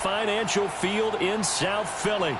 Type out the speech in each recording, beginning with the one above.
Financial Field in South Philly.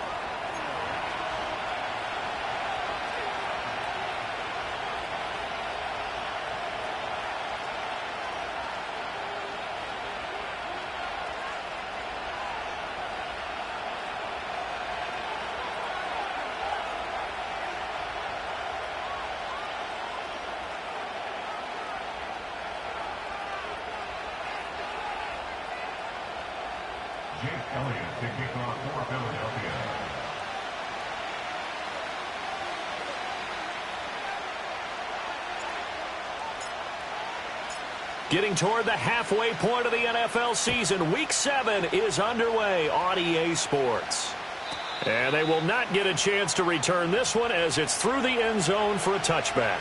Getting toward the halfway point of the NFL season, Week 7 is underway on EA Sports. And they will not get a chance to return this one as it's through the end zone for a touchback.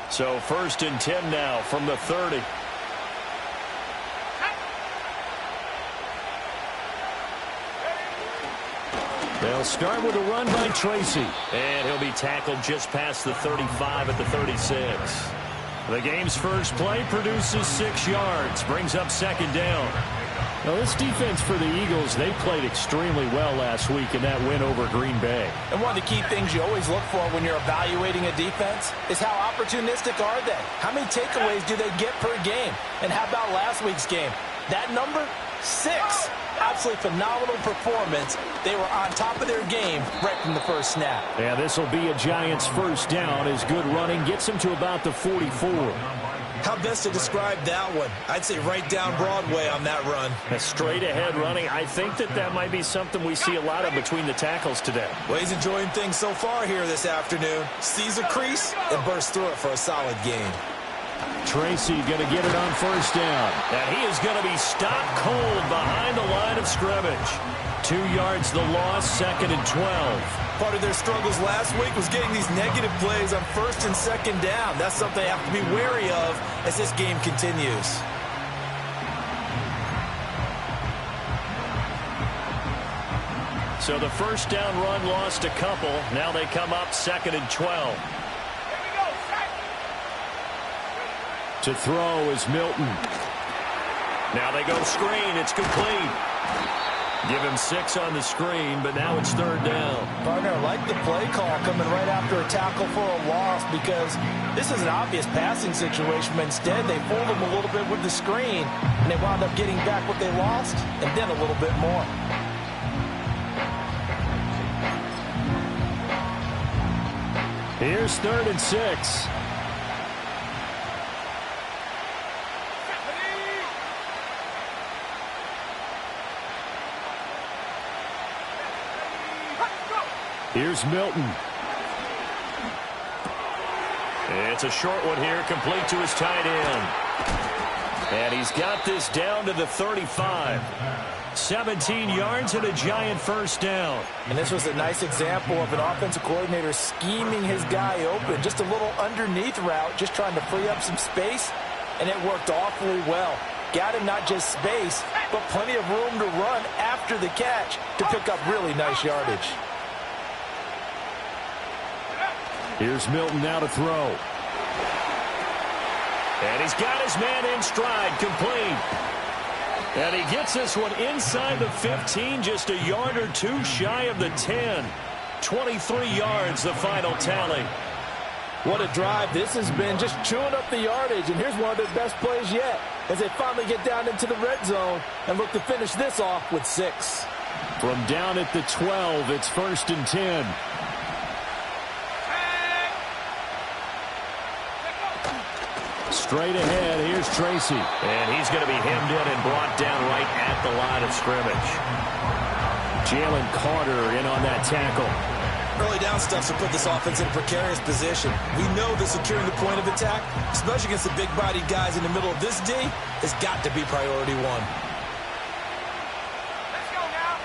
So 1st and 10 now from the 30. They'll start with a run by Tracy. And he'll be tackled just past the 35 at the 36. The game's first play produces 6 yards, brings up 2nd down. Now, this defense for the Eagles, they played extremely well last week in that win over Green Bay. And one of the key things you always look for when you're evaluating a defense is how opportunistic are they? How many takeaways do they get per game? And how about last week's game? That number, 6. Absolutely phenomenal performance. They were on top of their game right from the first snap. Yeah, this will be a Giants first down as good running gets them to about the 44. How best to describe that one? I'd say right down Broadway on that run. A straight-ahead running. I think that might be something we see a lot of between the tackles today. Well, he's enjoying things so far here this afternoon. Sees a crease and bursts through it for a solid gain. Tracy going to get it on first down. And he is going to be stopped cold behind the line of scrimmage. 2 yards the loss, 2nd and 12. Part of their struggles last week was getting these negative plays on 1st and 2nd down. That's something they have to be wary of as this game continues. So the first down run lost a couple. Now they come up 2nd and 12. To throw is Milton. Now they go screen. It's complete. Give him 6 on the screen, but now it's 3rd down. Partner, I like the play call coming right after a tackle for a loss because this is an obvious passing situation, but instead they fooled him a little bit with the screen, and they wound up getting back what they lost and then a little bit more. Here's 3rd and 6. Here's Milton. It's a short one here, complete to his tight end. And he's got this down to the 35. 17 yards and a Giant first down. And this was a nice example of an offensive coordinator scheming his guy open. Just a little underneath route, just trying to free up some space, and it worked awfully well. Got him not just space, but plenty of room to run after the catch to pick up really nice yardage. Here's Milton now to throw. And he's got his man in stride, complete. And he gets this one inside the 15, just a yard or two shy of the 10. 23 yards, the final tally. What a drive this has been, just chewing up the yardage. And here's one of their best plays yet as they finally get down into the red zone and look to finish this off with 6. From down at the 12, it's 1st and 10. Straight ahead, here's Tracy. And he's going to be hemmed in and brought down right at the line of scrimmage. Jalen Carter in on that tackle. Early down stuff to put this offense in a precarious position. We know that securing the point of attack, especially against the big-bodied guys in the middle of this D, has got to be priority one. Let's go now.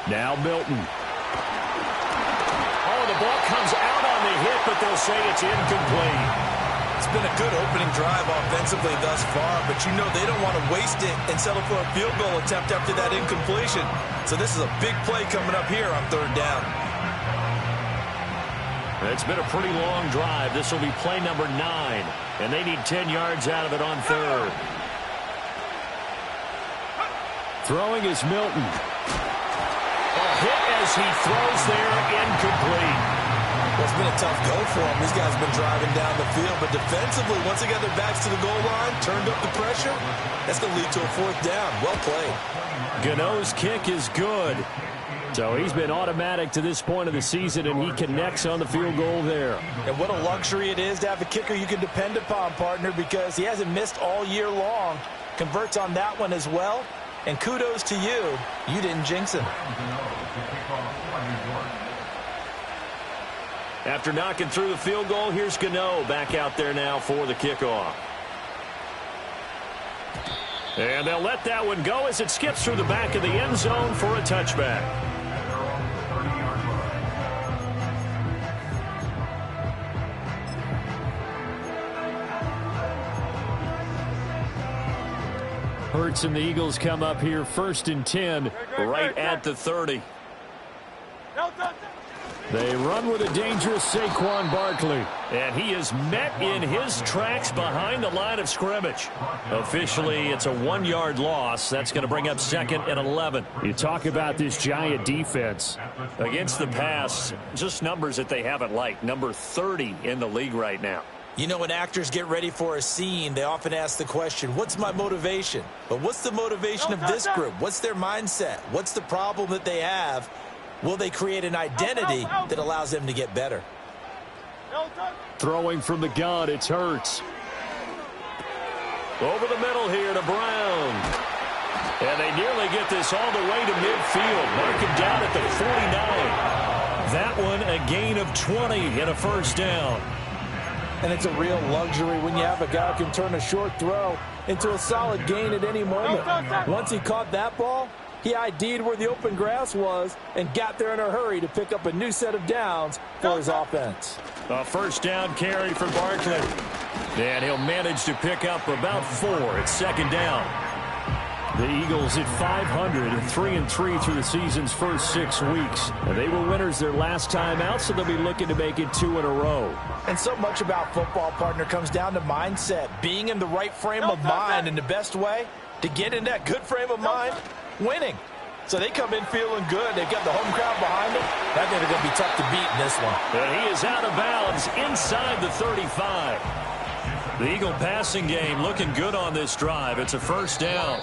Now Milton. but they'll say it's incomplete. It's been a good opening drive offensively thus far, but you know they don't want to waste it and settle for a field goal attempt after that incompletion. So this is a big play coming up here on 3rd down. It's been a pretty long drive. This will be play number 9, and they need 10 yards out of it on 3rd. Throwing is Milton. A hit as he throws there, incomplete. Well, it's been a tough go for him. These guys have been driving down the field, but defensively, once they got their backs to the goal line, turned up the pressure, that's going to lead to a 4th down. Well played. Gano's kick is good. So he's been automatic to this point of the season, and he connects on the field goal there. And what a luxury it is to have a kicker you can depend upon, partner, because he hasn't missed all year long. Converts on that one as well. And kudos to you. You didn't jinx him. After knocking through the field goal, here's Gano back out there now for the kickoff. And they'll let that one go as it skips through the back of the end zone for a touchback. Hurts and the Eagles come up here 1st and 10, right at the 30. They run with a dangerous Saquon Barkley, and he is met in his tracks behind the line of scrimmage. Officially, it's a 1-yard loss. That's going to bring up 2nd and 11. You talk about this giant defense. Against the pass, just numbers that they haven't liked. Number 30 in the league right now. You know, when actors get ready for a scene, they often ask the question, what's my motivation? But what's the motivation of this group? What's their mindset? What's the problem that they have? Will they create an identity that allows them to get better? Throwing from the gun, it's Hurts. Over the middle here to Brown. And they nearly get this all the way to midfield. Mark him down at the 49. That one a gain of 20 and a 1st down. And it's a real luxury when you have a guy who can turn a short throw into a solid gain at any moment. Once he caught that ball, he ID'd where the open grass was and got there in a hurry to pick up a new set of downs for his offense. A 1st down carry for Barkley. And he'll manage to pick up about 4. It's 2nd down. The Eagles at 500, 3-3 through the season's first 6 weeks. And they were winners their last time out, so they'll be looking to make it 2 in a row. And so much about football, partner, comes down to mindset. Being in the right frame of mind, and the best way to get in that good frame of mind, winning. So they come in feeling good. They've got the home crowd behind them. I think they're going to be tough to beat in this one. And he is out of bounds inside the 35. The Eagle passing game looking good on this drive. It's a 1st down.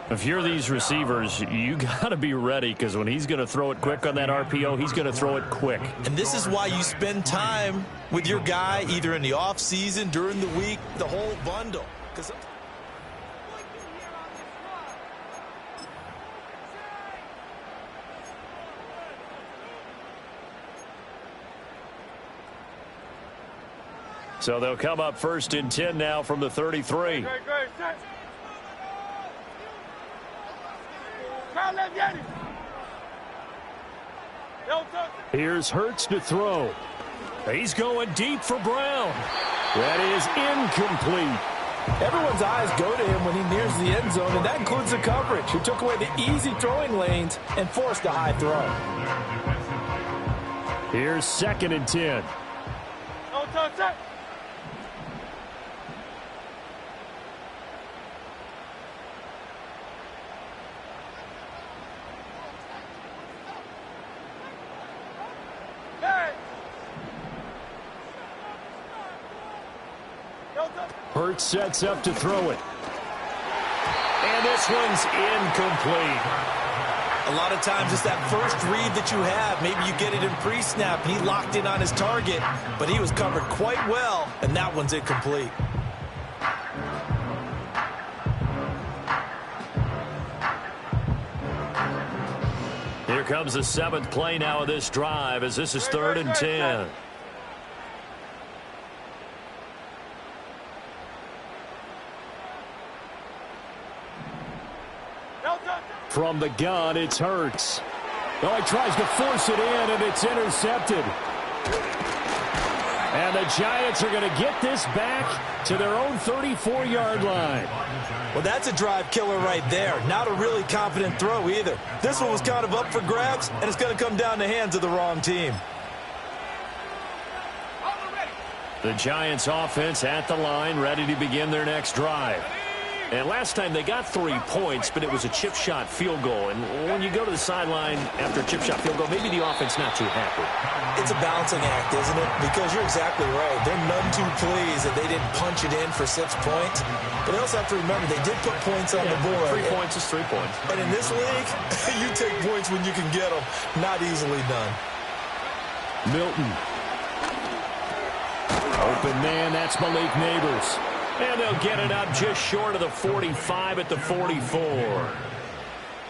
If you're these receivers, you got to be ready, because when he's going to throw it quick on that RPO, he's going to throw it quick. And this is why you spend time with your guy either in the offseason, during the week, the whole bundle. So they'll come up 1st and 10 now from the 33. Here's Hurts to throw. He's going deep for Brown. That is incomplete. Everyone's eyes go to him when he nears the end zone, and that includes the coverage, who took away the easy throwing lanes and forced a high throw. Here's 2nd and 10. Hurts sets up to throw it. And this one's incomplete. A lot of times it's that first read that you have. Maybe you get it in pre-snap, and he locked in on his target, but he was covered quite well, and that one's incomplete. Here comes the 7th play now of this drive, as this is 3rd and 10. From the gun, it's Hurts. Oh, he tries to force it in, and it's intercepted. And the Giants are going to get this back to their own 34-yard line. Well, that's a drive killer right there. Not a really confident throw either. This one was kind of up for grabs, and it's going to come down the hands of the wrong team. The Giants offense at the line, ready to begin their next drive. And last time they got 3 points, but it was a chip shot field goal. And when you go to the sideline after a chip shot field goal, maybe the offense not too happy. It's a balancing act, isn't it? Because you're exactly right. They're none too pleased that they didn't punch it in for 6 points. But they also have to remember they did put points on the board. 3 points is 3 points. And in this league, you take points when you can get them. Not easily done. Milton. Open man, that's Malik Neighbors. And they'll get it up just short of the 45 at the 44.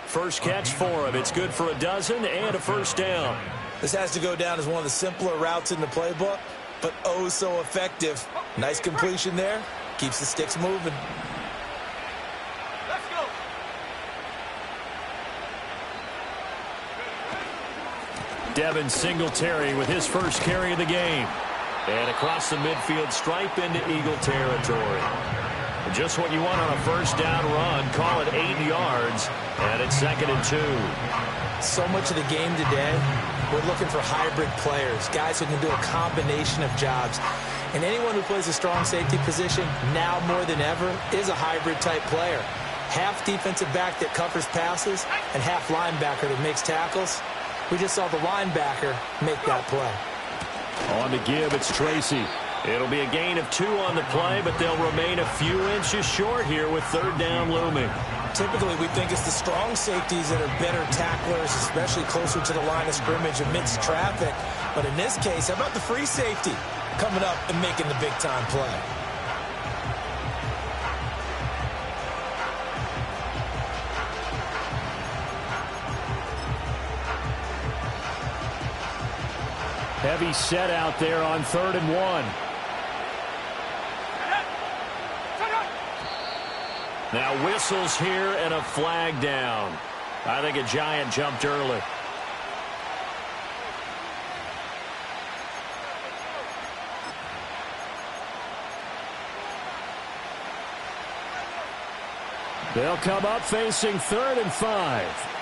First catch for him. It's good for a dozen and a first down. This has to go down as one of the simpler routes in the playbook, but oh so effective. Nice completion there. Keeps the sticks moving. Let's go. Devin Singletary with his first carry of the game. And across the midfield stripe into Eagle territory. Just what you want on a first down run. Call it 8 yards. And it's 2nd and 2. So much of the game today, we're looking for hybrid players. Guys who can do a combination of jobs. And anyone who plays a strong safety position, now more than ever, is a hybrid type player. Half defensive back that covers passes and half linebacker that makes tackles. We just saw the linebacker make that play. On the give, it's Tracy. It'll be a gain of 2 on the play, but they'll remain a few inches short here with 3rd down looming. Typically, we think it's the strong safeties that are better tacklers, especially closer to the line of scrimmage amidst traffic. But in this case, how about the free safety coming up and making the big-time play? Heavy set out there on 3rd and 1. Now whistles here and a flag down. I think a Giant jumped early. They'll come up facing 3rd and 5.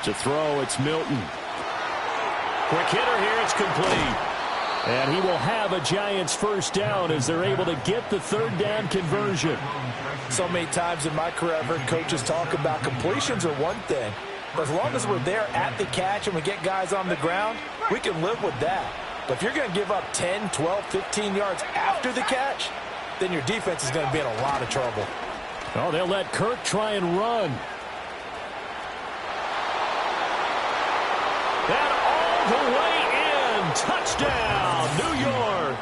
To throw, it's Milton. Quick hitter here, it's complete. And he will have a Giants first down as they're able to get the 3rd down conversion. So many times in my career, I've heard coaches talk about completions are one thing. But as long as we're there at the catch and we get guys on the ground, we can live with that. But if you're going to give up 10, 12, 15 yards after the catch, then your defense is going to be in a lot of trouble. Oh, they'll let Kirk try and run. And all the way in. Touchdown, New York.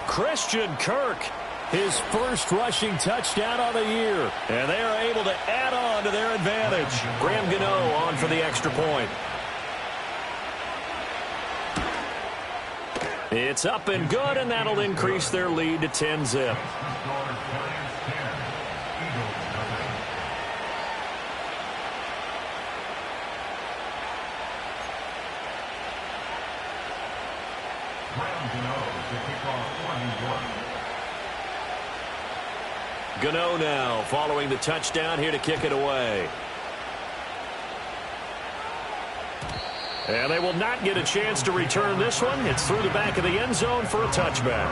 Christian Kirk, his first rushing touchdown of the year. And they are able to add on to their advantage. Graham Gano on for the extra point. It's up and good, and that'll increase their lead to 10-zip. Gano now following the touchdown here to kick it away. And they will not get a chance to return this one. It's through the back of the end zone for a touchback.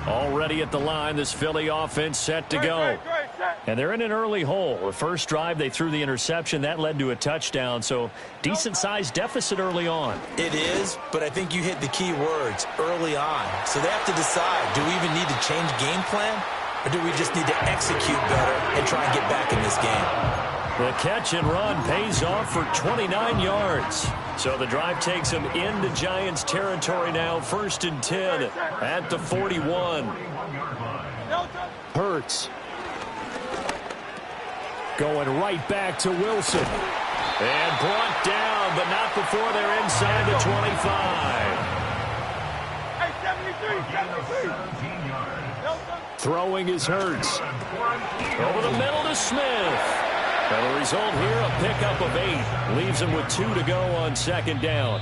Already at the line, this Philly offense set to go. And they're in an early hole. The first drive, they threw the interception. That led to a touchdown, so decent-sized deficit early on. It is, but I think you hit the key words, early on. So they have to decide, do we even need to change game plan, or do we just need to execute better and try and get back in this game? The catch and run pays off for 29 yards. So the drive takes them into Giants territory now, 1st and 10 at the 41. Hurts. Going right back to Wilson. And brought down, but not before they're inside the 25. Throwing is Hurts. Over the middle to Smith. And the result here, a pickup of 8. Leaves him with 2 to go on second down.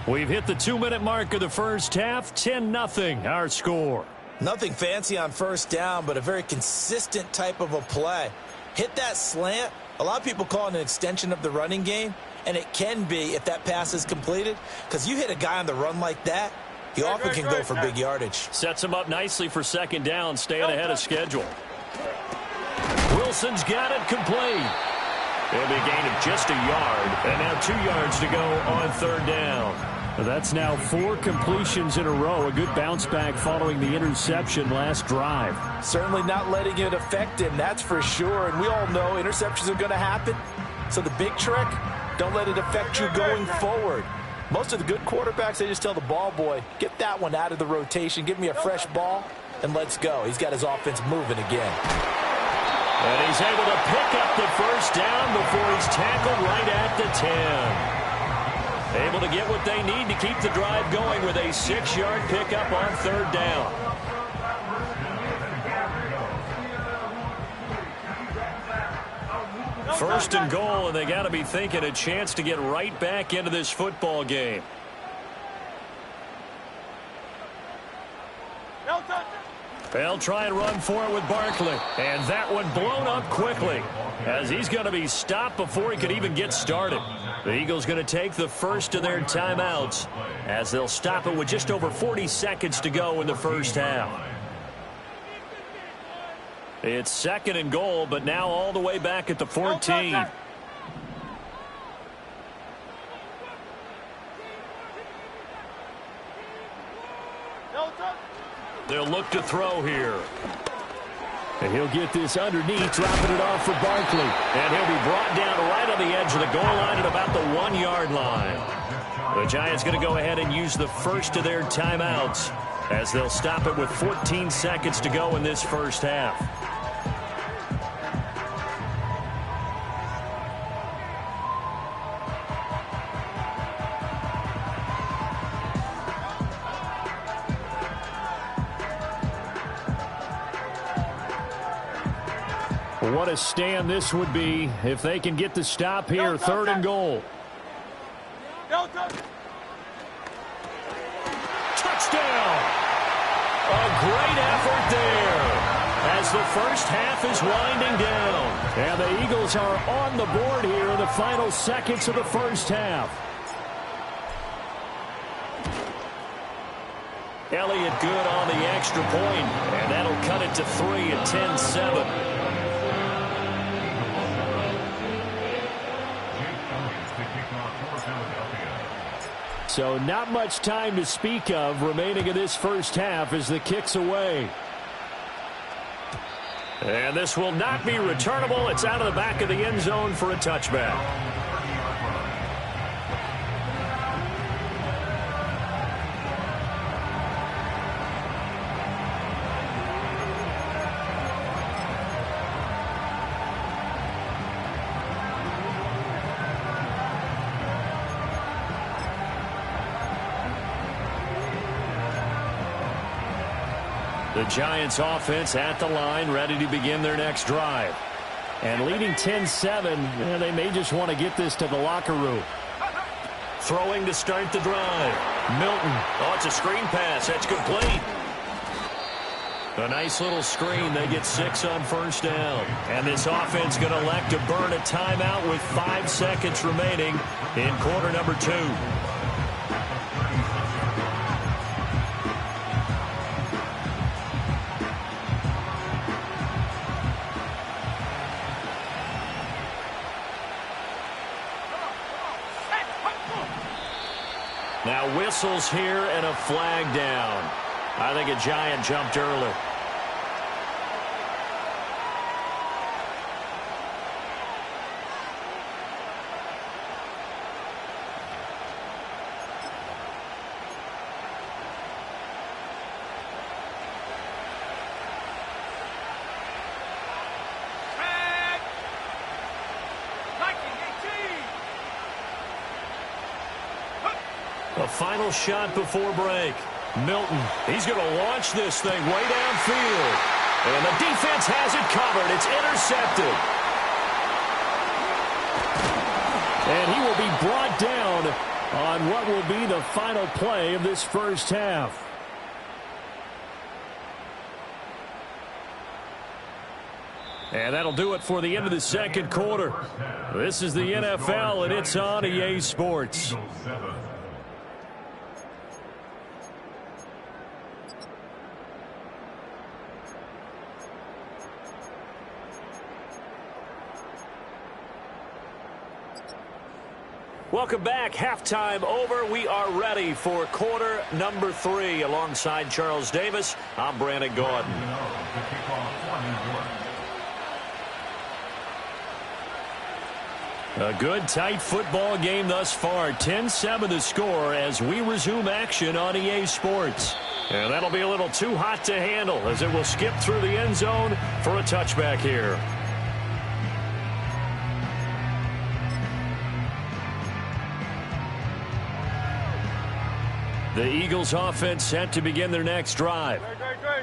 We've hit the 2-minute mark of the first half. 10-0 our score. Nothing fancy on first down, but a very consistent type of a play. Hit that slant. A lot of people call it an extension of the running game, and it can be if that pass is completed, because you hit a guy on the run like that, he often can go for big yardage. Sets him up nicely for second down, staying ahead of schedule. Wilson's got it complete. It'll be a gain of just a yard, and now 2 yards to go on third down. That's now 4 completions in a row. A good bounce back following the interception last drive. Certainly not letting it affect him, that's for sure. And we all know interceptions are going to happen. So the big trick, don't let it affect you going forward. Most of the good quarterbacks, they just tell the ball boy, get that one out of the rotation, give me a fresh ball, and let's go. He's got his offense moving again. And he's able to pick up the first down before he's tackled right at the 10. Able to get what they need to keep the drive going with a 6-yard pickup on third down. First and goal, and they got to be thinking a chance to get right back into this football game. They'll try and run for it with Barkley. And that one blown up quickly as he's going to be stopped before he could even get started. The Eagles going to take the first of their timeouts as they'll stop it with just over 40 seconds to go in the first half. It's second and goal, but now all the way back at the 14. They'll look to throw here. And he'll get this underneath, dropping it off for Barkley. And he'll be brought down right on the edge of the goal line at about the 1-yard line. The Giants going to go ahead and use the first of their timeouts as they'll stop it with 14 seconds to go in this first half. What a stand this would be if they can get the stop here. Third and goal. Touchdown! A great effort there as the first half is winding down. And the Eagles are on the board here in the final seconds of the first half. Elliott good on the extra point, and that'll cut it to 3 at 10-7. So not much time to speak of remaining in this first half as the kick's away. And this will not be returnable. It's out of the back of the end zone for a touchback. The Giants offense at the line, ready to begin their next drive. And leading 10-7, they may just want to get this to the locker room. Throwing to start the drive. Milton. Oh, it's a screen pass. That's complete. A nice little screen. They get 6 on first down. And this offense going to elect to burn a timeout with 5 seconds remaining in quarter number 2. Now whistles here and a flag down. I think a Giant jumped early. A final shot before break. Milton, he's going to launch this thing way downfield. And the defense has it covered. It's intercepted. And he will be brought down on what will be the final play of this first half. And that'll do it for the end of the second quarter. This is the NFL, and it's on EA Sports. Welcome back. Halftime over. We are ready for quarter number 3. Alongside Charles Davis, I'm Brandon Gordon. A good, tight football game thus far. 10-7 the score as we resume action on EA Sports. And that'll be a little too hot to handle as it will skip through the end zone for a touchback here. The Eagles offense set to begin their next drive.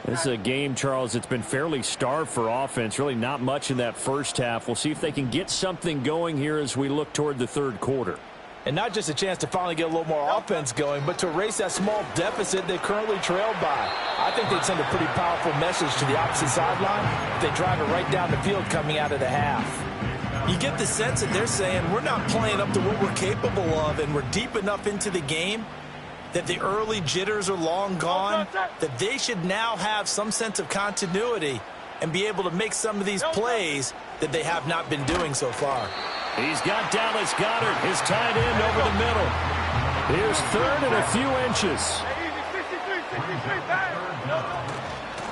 This is a game, Charles, that's been fairly starved for offense. Really not much in that first half. We'll see if they can get something going here as we look toward the third quarter. And not just a chance to finally get a little more offense going, but to erase that small deficit they currently trailed by. I think they'd send a pretty powerful message to the opposite sideline if they drive it right down the field coming out of the half. You get the sense that they're saying we're not playing up to what we're capable of, and we're deep enough into the game that the early jitters are long gone, that they should now have some sense of continuity and be able to make some of these plays that they have not been doing so far. He's got Dallas Goedert, his tight end, over the middle. Here's third and a few inches.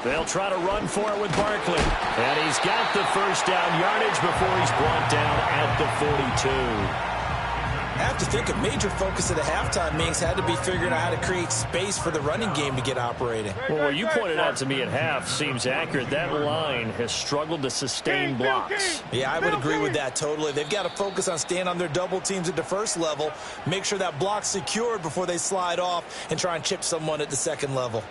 They'll try to run for it with Barkley. And he's got the first down yardage before he's brought down at the 42. I have to think a major focus of the halftime meetings had to be figuring out how to create space for the running game to get operating. Well, what you pointed out to me at half seems accurate. That line has struggled to sustain blocks. Yeah, I would agree with that totally. They've got to focus on staying on their double teams at the first level, make sure that block's secured before they slide off and try and chip someone at the second level.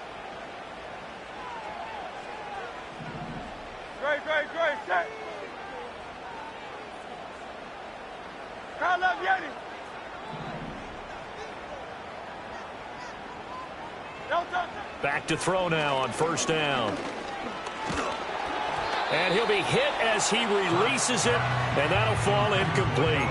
Great, set. Call up Yeti. Back to throw now on first down. And he'll be hit as he releases it, and that'll fall incomplete.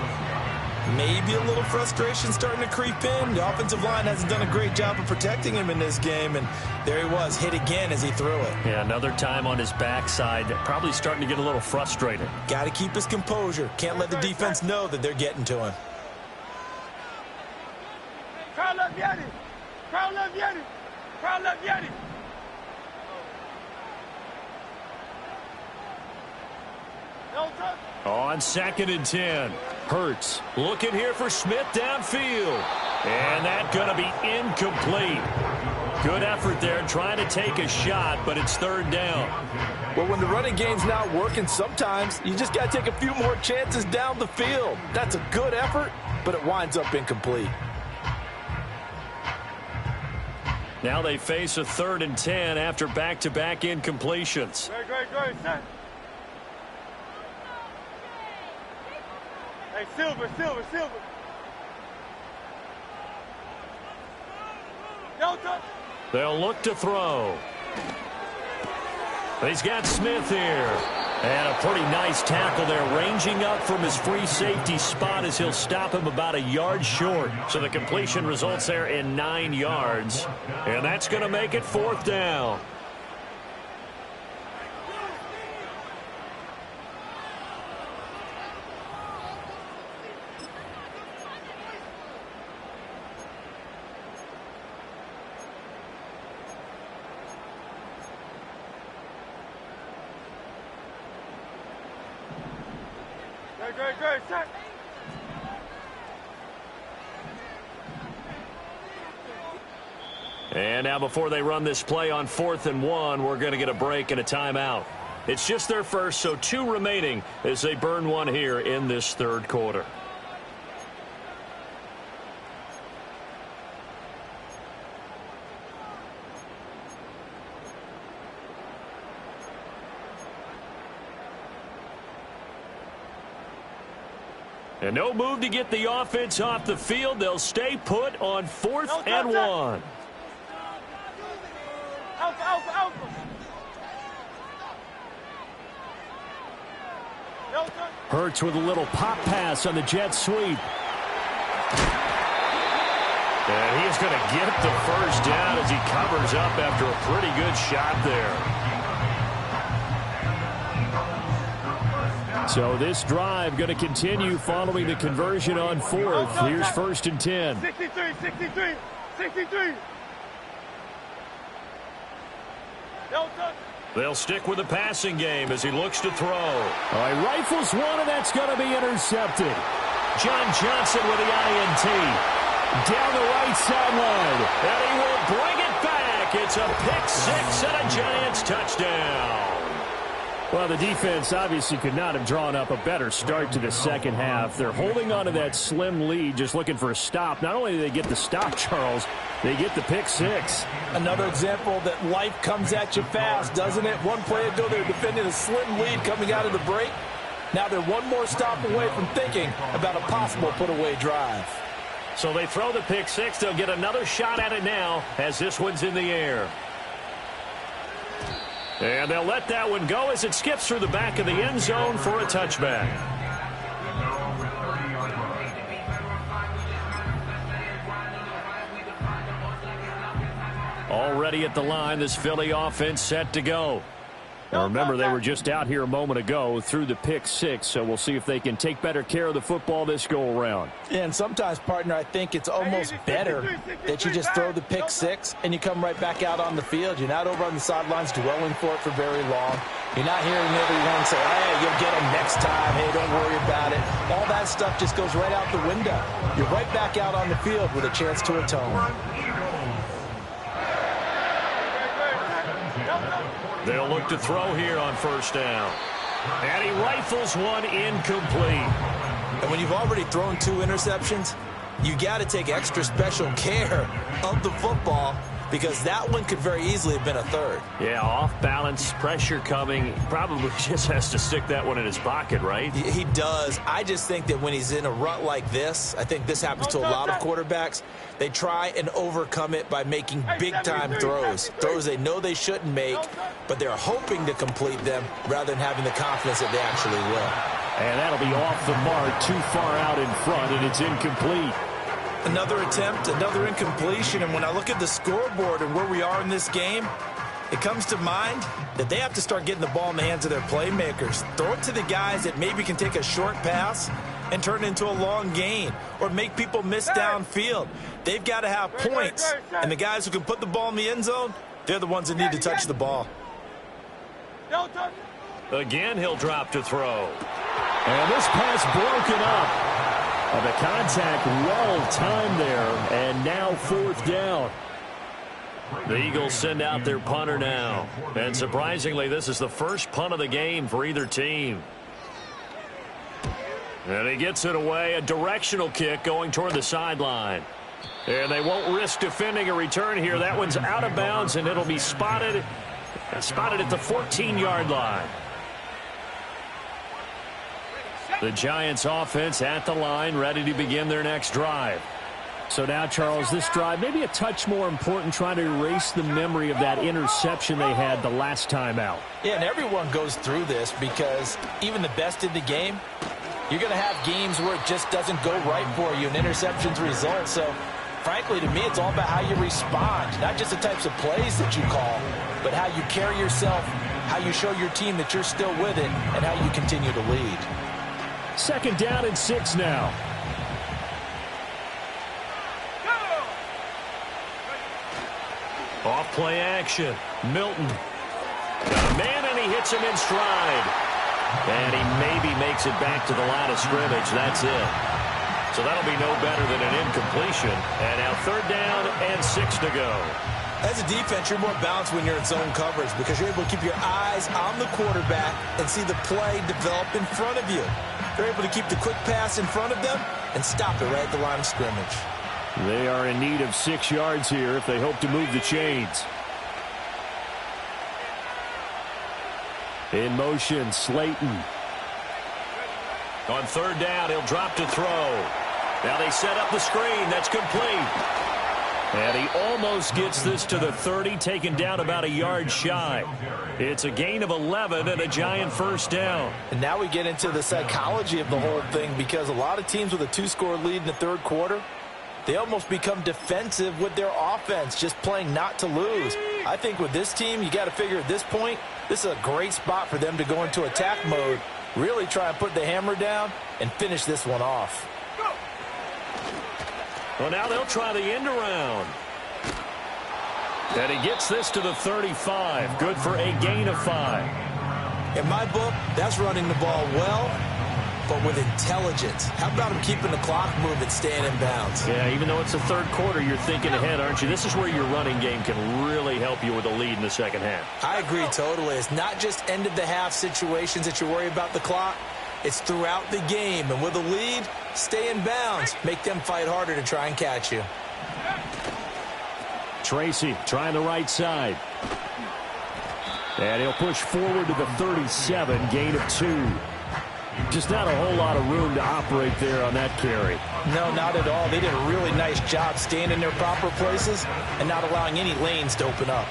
Maybe a little frustration starting to creep in. The offensive line hasn't done a great job of protecting him in this game, and there he was, hit again as he threw it. Yeah, another time on his backside, probably starting to get a little frustrated. Got to keep his composure. Can't let the defense know that they're getting to him. Call up Yeti. Call up Yeti. Call up Yeti. On 2nd and 10, Hurts looking here for Smith downfield. And that's going to be incomplete. Good effort there trying to take a shot, but it's third down. Well, when the running game's not working, sometimes you just got to take a few more chances down the field. That's a good effort, but it winds up incomplete. Now they face a 3rd and 10 after back-to-back incompletions. Great, set. Hey, Silver. They'll look to throw. He's got Smith here. And a pretty nice tackle there, ranging up from his free safety spot as he'll stop him about a yard short. So the completion results there in 9 yards. And that's going to make it 4th down. Great, set. And now before they run this play on 4th and 1, we're going to get a break and a timeout. It's just their first, so 2 remaining as they burn one here in this third quarter. And no move to get the offense off the field. They'll stay put on 4th and 1. Hurts with a little pop pass on the jet sweep. And he's going to get the first down as he covers up after a pretty good shot there. So this drive going to continue following the conversion on 4th. Here's 1st and 10. 63. They'll stick with the passing game as he looks to throw. All right, rifles one, and that's going to be intercepted. John Johnson with the INT. Down the right sideline. And he will bring it back. It's a pick 6 and a Giants touchdown. Well, the defense obviously could not have drawn up a better start to the second half. They're holding on to that slim lead, just looking for a stop. Not only do they get the stop, Charles, they get the pick 6. Another example that life comes at you fast, doesn't it? One play ago, they were defending a slim lead coming out of the break. Now they're one more stop away from thinking about a possible put-away drive. So they throw the pick 6. They'll get another shot at it now as this one's in the air. And they'll let that one go as it skips through the back of the end zone for a touchback. Already at the line, this Philly offense set to go. Now remember, they were just out here a moment ago through the pick 6, so we'll see if they can take better care of the football this go-around. Yeah, and sometimes, partner, I think it's almost better that you just throw the pick 6 and you come right back out on the field. You're not over on the sidelines dwelling for it for very long. You're not hearing everyone say, hey, you'll get them next time. Hey, don't worry about it. All that stuff just goes right out the window. You're right back out on the field with a chance to atone. They'll look to throw here on 1st down. And he rifles one incomplete. And when you've already thrown 2 interceptions, you got to take extra special care of the football because that one could very easily have been a 3rd. Yeah, off balance, pressure coming. Probably just has to stick that one in his pocket, right? He does. I just think that when he's in a rut like this, I think this happens to a lot of quarterbacks, they try and overcome it by making big-time throws. Throws they know they shouldn't make, but they're hoping to complete them rather than having the confidence that they actually will. And that'll be off the mark, too far out in front, and it's incomplete. Another attempt, another incompletion, and when I look at the scoreboard and where we are in this game, it comes to mind that they have to start getting the ball in the hands of their playmakers. Throw it to the guys that maybe can take a short pass and turn it into a long gain or make people miss downfield. They've got to have points, and the guys who can put the ball in the end zone, they're the ones that need to touch the ball. Again, he'll drop to throw. And this pass broken up. The contact well-timed there, and now 4th down. The Eagles send out their punter now. And surprisingly, this is the first punt of the game for either team. And he gets it away, a directional kick going toward the sideline. And they won't risk defending a return here. That one's out of bounds, and it'll be spotted at the 14-yard line. The Giants offense at the line, ready to begin their next drive. So now, Charles, this drive maybe a touch more important, trying to erase the memory of that interception they had the last time out. Yeah, and everyone goes through this because even the best in the game, you're going to have games where it just doesn't go right for you and interceptions result. So, frankly, to me, it's all about how you respond, not just the types of plays that you call, but how you carry yourself, how you show your team that you're still with it, and how you continue to lead. 2nd down and 6 now. Off play action. Milton. Got a man, and he hits him in stride. And he maybe makes it back to the line of scrimmage. That's it. So that'll be no better than an incompletion. And now 3rd down and 6 to go. As a defense, you're more balanced when you're in zone coverage because you're able to keep your eyes on the quarterback and see the play develop in front of you. They're able to keep the quick pass in front of them and stop it right at the line of scrimmage. They are in need of 6 yards here if they hope to move the chains. In motion, Slayton. On third down, he'll drop to throw. Now they set up the screen. That's complete. And he almost gets this to the 30, taken down about a yard shy. It's a gain of 11 and a Giant first down. And now we get into the psychology of the whole thing, because a lot of teams with a 2-score lead in the third quarter, they almost become defensive with their offense, just playing not to lose. I think with this team, you got to figure at this point, this is a great spot for them to go into attack mode, really try and put the hammer down and finish this one off. Well, now they'll try the end around. And he gets this to the 35. Good for a gain of 5. In my book, that's running the ball well, but with intelligence. How about him keeping the clock moving, staying in bounds? Yeah, even though it's the third quarter, you're thinking ahead, aren't you? This is where your running game can really help you with a lead in the second half. I agree totally. It's not just end-of-the-half situations that you worry about the clock. It's throughout the game. And with a lead, stay in bounds. Make them fight harder to try and catch you. Tracy trying the right side. And he'll push forward to the 37, gain of 2. Just not a whole lot of room to operate there on that carry. No, not at all. They did a really nice job staying in their proper places and not allowing any lanes to open up.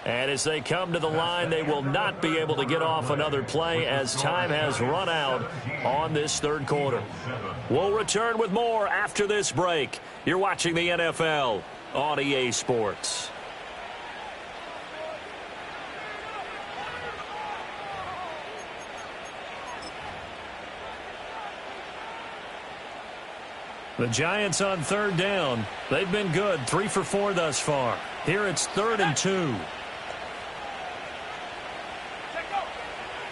And as they come to the line, they will not be able to get off another play as time has run out on this third quarter. We'll return with more after this break. You're watching the NFL on EA Sports. The Giants on third down. They've been good, 3 for 4 thus far. Here it's 3rd and 2.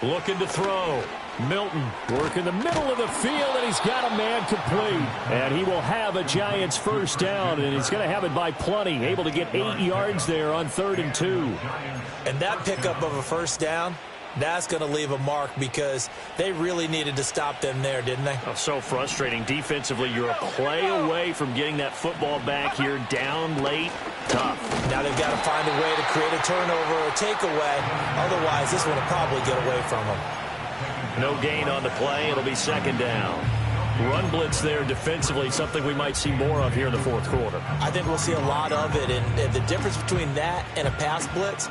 Looking to throw. Milton working the middle of the field, and he's got a man complete. And he will have a Giants first down, and he's going to have it by plenty. Able to get 8 yards there on 3rd and 2. And that pickup of a first down, that's going to leave a mark, because they really needed to stop them there, didn't they? Oh, so frustrating. Defensively, you're a play away from getting that football back here, down late. Tough. Now they've got to find a way to create a turnover or a takeaway. Otherwise, this one will probably get away from them. No gain on the play. It'll be 2nd down. Run blitz there defensively, something we might see more of here in the fourth quarter. I think we'll see a lot of it, and the difference between that and a pass blitz,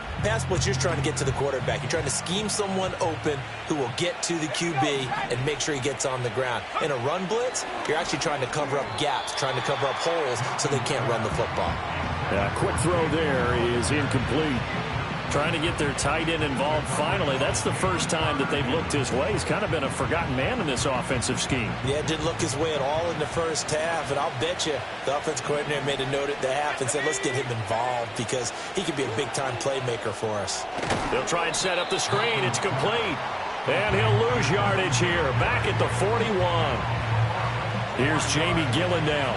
you're trying to get to the quarterback. You're trying to scheme someone open who will get to the QB and make sure he gets on the ground. In a run blitz, you're actually trying to cover up gaps, trying to cover up holes so they can't run the football. Quick throw there is incomplete. Trying to get their tight end involved finally. That's the first time that they've looked his way. He's kind of been a forgotten man in this offensive scheme. Yeah, didn't look his way at all in the first half, and I'll bet you the offensive coordinator made a note at the half and said, let's get him involved, because he could be a big-time playmaker for us. They'll try and set up the screen. It's complete. And he'll lose yardage here, back at the 41. Here's Jamie Gillen now,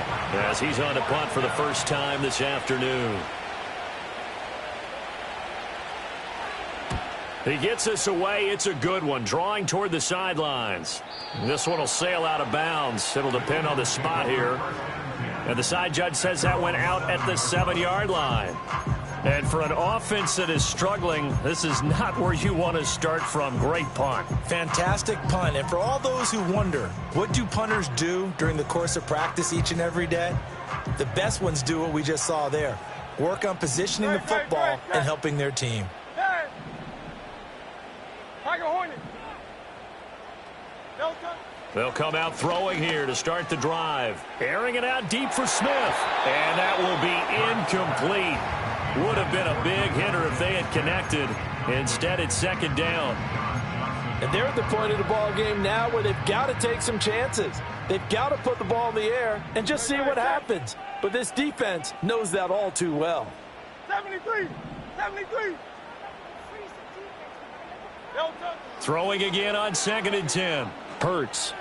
as he's on to punt for the first time this afternoon. He gets this away. It's a good one. Drawing toward the sidelines. This one will sail out of bounds. It'll depend on the spot here. And the side judge says that went out at the 7-yard line. And for an offense that is struggling, this is not where you want to start from. Great punt. Fantastic punt. And for all those who wonder, what do punters do during the course of practice each and every day? The best ones do what we just saw there. Work on positioning the football and helping their team. They'll come out throwing here to start the drive. Airing it out deep for Smith. And that will be incomplete. Would have been a big hitter if they had connected. Instead, it's 2nd down. And they're at the point of the ball game now where they've got to take some chances. They've got to put the ball in the air and just see what happens. But this defense knows that all too well. 73. Throwing again on 2nd and 10. Hurts.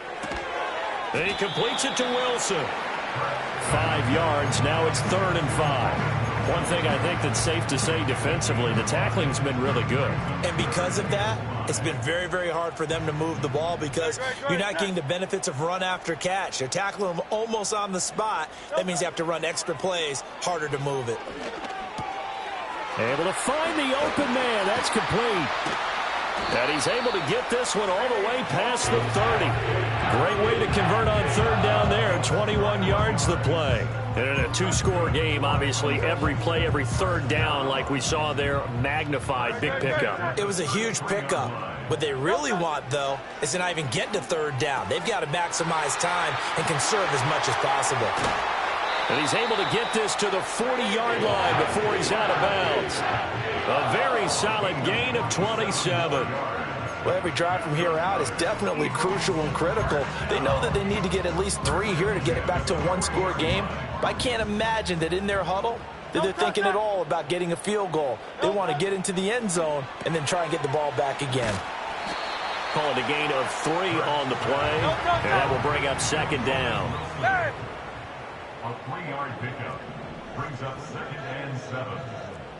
And he completes it to Wilson. 5 yards. Now it's 3rd and 5. One thing I think that's safe to say defensively, the tackling's been really good. And because of that, it's been very, very hard for them to move the ball because you're not getting the benefits of run after catch. They're tackling them almost on the spot. That means you have to run extra plays, harder to move it. Able to find the open man. That's complete. And he's able to get this one all the way past the 30. Great way to convert on third down there. 21 yards the play. And in a two-score game, obviously, every play, every third down, like we saw there, magnified, big pickup. It was a huge pickup. What they really want, though, is to not even get to third down. They've got to maximize time and conserve as much as possible. And he's able to get this to the 40-yard line before he's out of bounds. A very solid gain of 27. Well, every drive from here out is definitely crucial and critical. They know that they need to get at least 3 here to get it back to a one-score game. But I can't imagine that in their huddle that they're thinking at all about getting a field goal. They want to get into the end zone and then try and get the ball back again. Call it a gain of 3 on the play. And that will bring up second down. A 3-yard pickup brings up 2nd and 7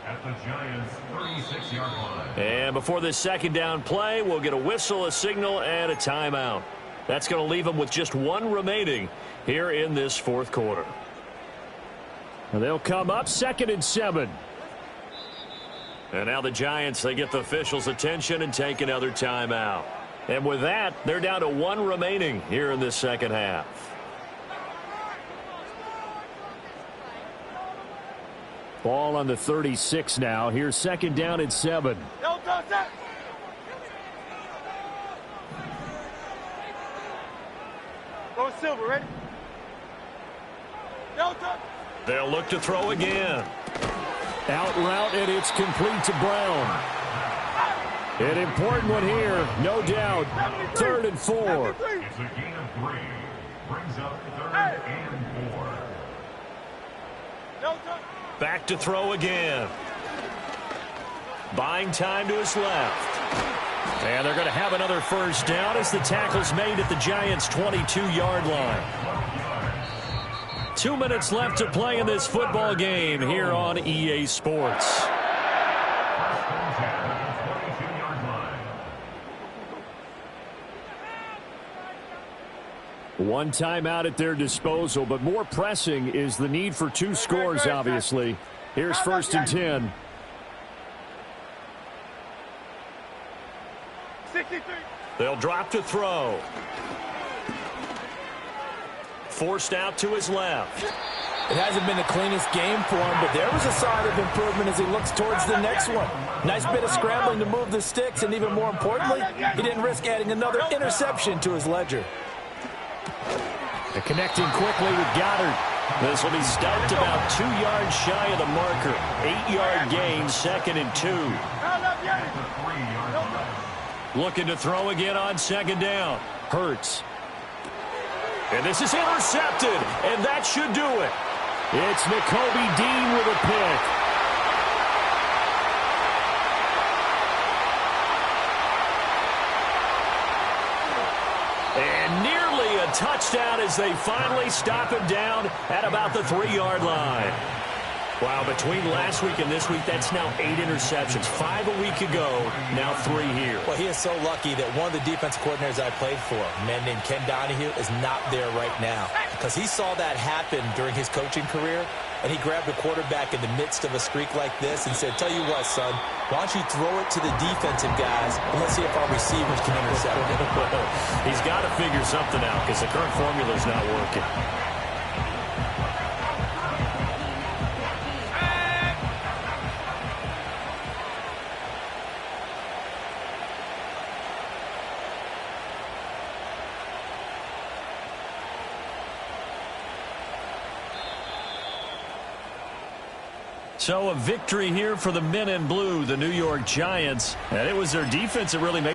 at the Giants' 36-yard line. And before this second down play, we'll get a whistle, a signal, and a timeout. That's going to leave them with just 1 remaining here in this fourth quarter. And they'll come up 2nd and 7. And now the Giants, they get the officials' attention and take another timeout. And with that, they're down to 1 remaining here in this second half. Ball on the 36 now. Here's 2nd down and 7. Go Silver, ready? They'll look to throw again. Out route, and it's complete to Brown. An important one here, no doubt. 3rd and 4. It's a gain of 3. Brings up 3rd and 4. Back to throw again. Buying time to his left. And they're going to have another first down as the tackle's made at the Giants' 22-yard line. 2 minutes left to play in this football game here on EA Sports. One timeout at their disposal, but more pressing is the need for 2 scores, obviously. Here's 1st and 10. 63. They'll drop to throw. Forced out to his left. It hasn't been the cleanest game for him, but there was a sign of improvement as he looks towards the next one. Nice bit of scrambling to move the sticks, and even more importantly, he didn't risk adding another interception to his ledger. They're connecting quickly with Goddard. This will be stopped about 2 yards shy of the marker. 8-yard gain, 2nd and 2. Looking to throw again on 2nd down. Hurts. And this is intercepted, and that should do it. It's Nakobe Dean with a pick. And nearly a touchdown as they finally stop him down at about the 3-yard line. Wow, between last week and this week, that's now 8 interceptions. 5 a week ago, now 3 here. Well, he is so lucky that one of the defense coordinators I played for, a man named Ken Donahue, is not there right now. Because he saw that happen during his coaching career, and he grabbed a quarterback in the midst of a streak like this and said, tell you what, son, why don't you throw it to the defensive guys, and let's see if our receivers can intercept it. He's got to figure something out because the current formula is not working. So a victory here for the men in blue, the New York Giants. And it was their defense that really made